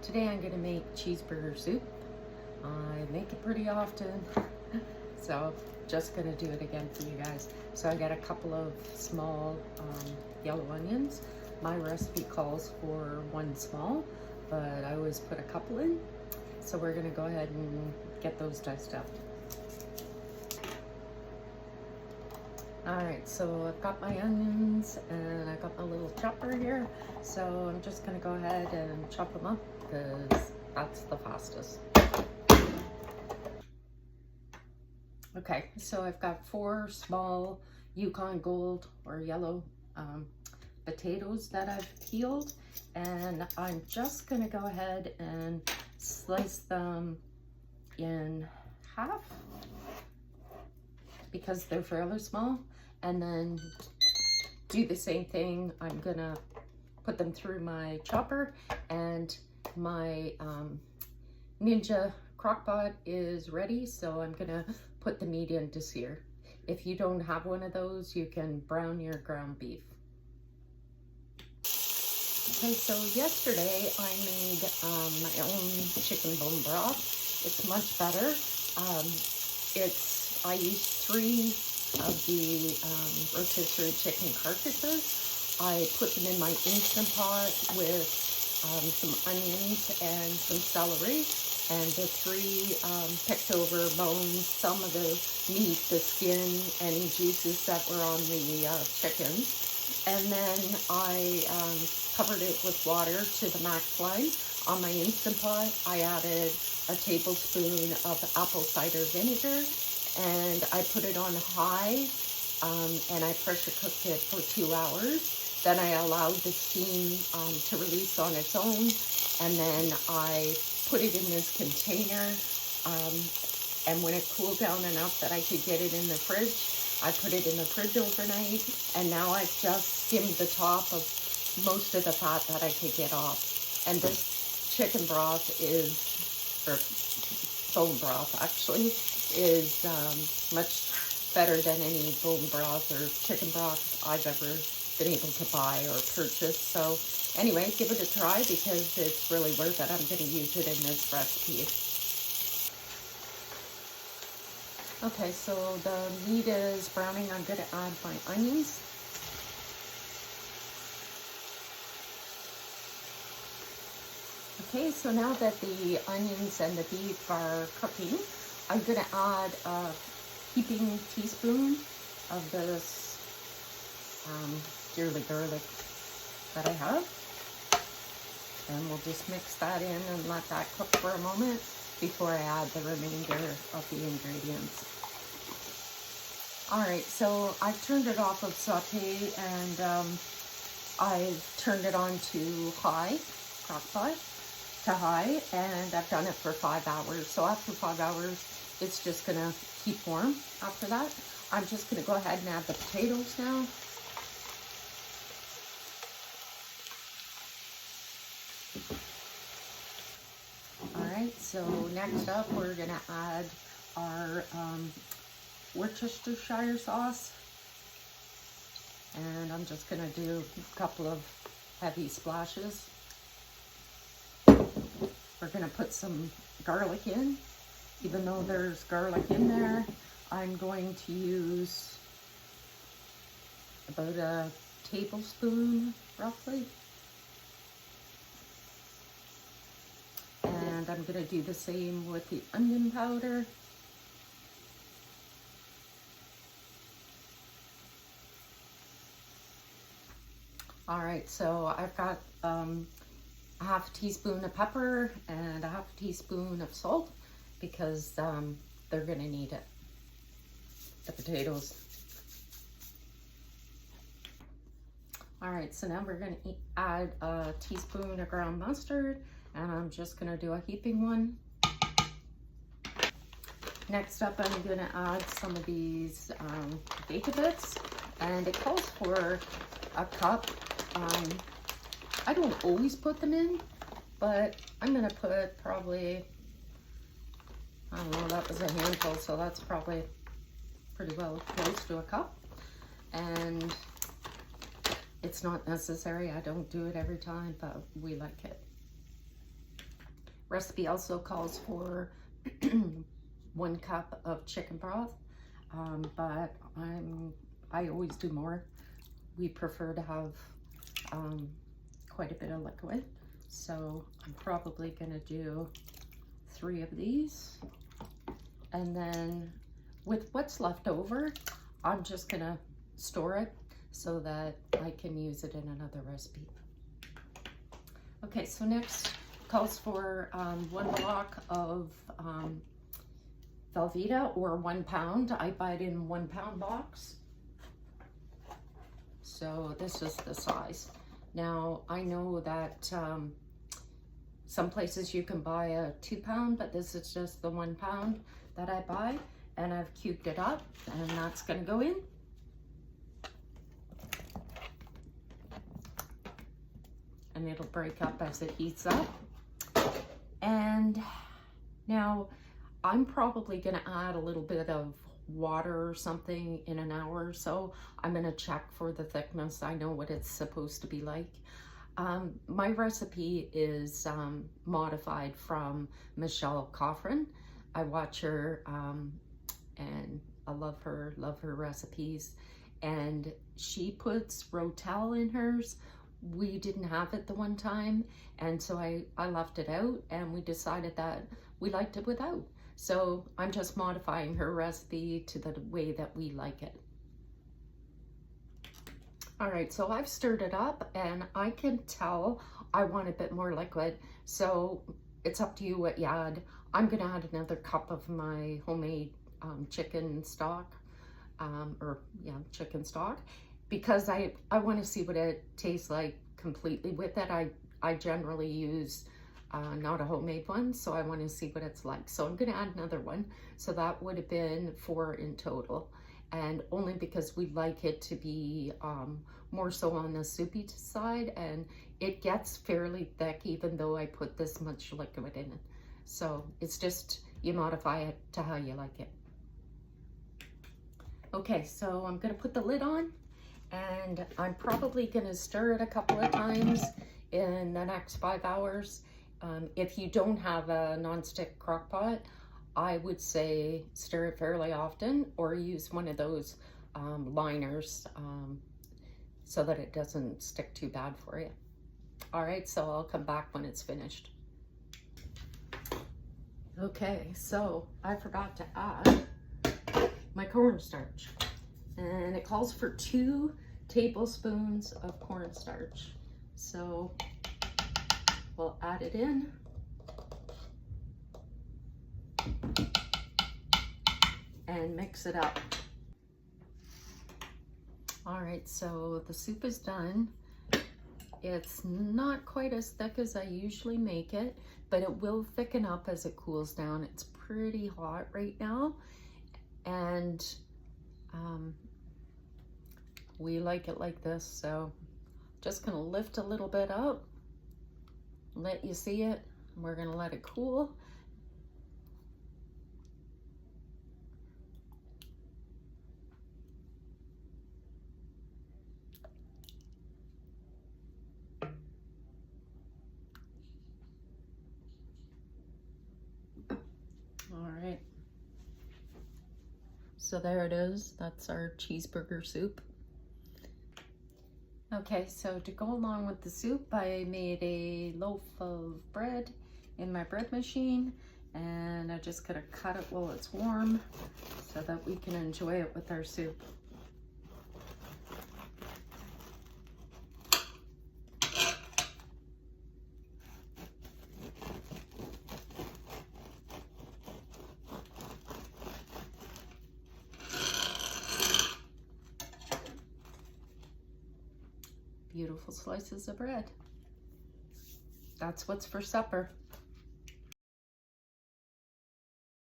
Today I'm going to make cheeseburger soup. I make it pretty often, so just going to do it again for you guys. So I got a couple of small yellow onions. My recipe calls for one small, but I always put a couple in. So we're going to go ahead and get those diced up. Alright, so I've got my onions and I got my little chopper here. So I'm just going to go ahead and chop them up because that's the fastest. Okay, so I've got 4 small Yukon Gold or yellow potatoes that I've peeled, and I'm just going to go ahead and slice them in half because they're fairly small, and then do the same thing. I'm gonna put them through my chopper, and my Ninja crockpot is ready, so I'm gonna put the meat in to sear. If you don't have one of those, you can brown your ground beef. Okay, so yesterday I made my own chicken bone broth. It's much better. I used 3 of the rotisserie chicken carcasses. I put them in my Instant Pot with some onions and some celery, and the 3 picked over bones, some of the meat, the skin, any juices that were on the chicken. And then I covered it with water to the max line. On my Instant Pot, I added a tablespoon of apple cider vinegar, and I put it on high, and I pressure cooked it for 2 hours. Then I allowed the steam to release on its own, and then I put it in this container, and when it cooled down enough that I could get it in the fridge, I put it in the fridge overnight, and now I've just skimmed the top of most of the fat that I could get off. And this chicken broth is, or bone broth actually, is much better than any bone broth or chicken broth I've ever been able to buy or purchase. So anyway, give it a try because it's really worth it. I'm going to use it in this recipe. Okay, so the meat is browning. I'm going to add my onions. Okay, so now that the onions and the beef are cooking, I'm going to add a heaping teaspoon of this dearly garlic that I have. And we'll just mix that in and let that cook for a moment before I add the remainder of the ingredients. Alright, so I've turned it off of saute, and I've turned it on to high, crockpot to high, and I've done it for 5 hours. So after 5 hours, it's just gonna keep warm. After that, I'm just gonna go ahead and add the potatoes now. Alright, so next up we're gonna add our Worcestershire sauce, and I'm just gonna do a couple of heavy splashes. We're gonna put some garlic in. Even though there's garlic in there, I'm going to use about a tablespoon roughly. And I'm going to do the same with the onion powder. Alright, so I've got a half teaspoon of pepper and a half teaspoon of salt because they're going to need it, the potatoes. Alright, so now we're going to add a teaspoon of ground mustard, and I'm just going to do a heaping one. Next up, I'm going to add some of these bacon bits, and it calls for a cup. I don't always put them in, but I'm going to put probably, I don't know, that was a handful, so that's probably pretty well close to a cup. And it's not necessary. I don't do it every time, but we like it. Recipe also calls for 1 cup of chicken broth, but I always do more. We prefer to have quite a bit of liquid, so I'm probably gonna do 3 of these, and then with what's left over, I'm just gonna store it so that I can use it in another recipe. Okay, so next calls for 1 block of Velveeta, or 1 pound. I buy it in 1 pound box. So this is the size. Now I know that some places you can buy a 2 pound, but this is just the 1 pound that I buy, and I've cubed it up, and that's gonna go in. And it'll break up as it heats up. And now I'm probably gonna add a little bit of water or something in an hour or so. I'm gonna check for the thickness. I know what it's supposed to be like. My recipe is modified from Michelle Coffrin. I watch her and I love her recipes. And she puts Rotel in hers. We didn't have it the one time, and so I left it out, and we decided that we liked it without. So I'm just modifying her recipe to the way that we like it. All right, so I've stirred it up, and I can tell I want a bit more liquid, so it's up to you what you add. I'm gonna add another cup of my homemade chicken stock, chicken stock, because I want to see what it tastes like completely with it. I generally use not a homemade one, so I want to see what it's like. So I'm going to add another one. So that would have been 4 in total, and only because we like it to be more so on the soupy side, and it gets fairly thick even though I put this much liquid in it. So it's just, you modify it to how you like it. Okay, so I'm going to put the lid on, and I'm probably going to stir it a couple of times in the next 5 hours. If you don't have a nonstick crock pot, I would say stir it fairly often, or use one of those liners so that it doesn't stick too bad for you. All right, so I'll come back when it's finished. Okay, so I forgot to add my cornstarch, and it calls for 2 tablespoons of cornstarch. So we'll add it in. And mix it up. All right, so the soup is done. It's not quite as thick as I usually make it, but it will thicken up as it cools down. It's pretty hot right now, and we like it like this. So just gonna lift a little bit up, let you see it. We're gonna let it cool. All right, so there it is. That's our cheeseburger soup. Okay, so to go along with the soup, I made a loaf of bread in my bread machine, and I just gotta cut it while it's warm so that we can enjoy it with our soup. Beautiful slices of bread. That's what's for supper.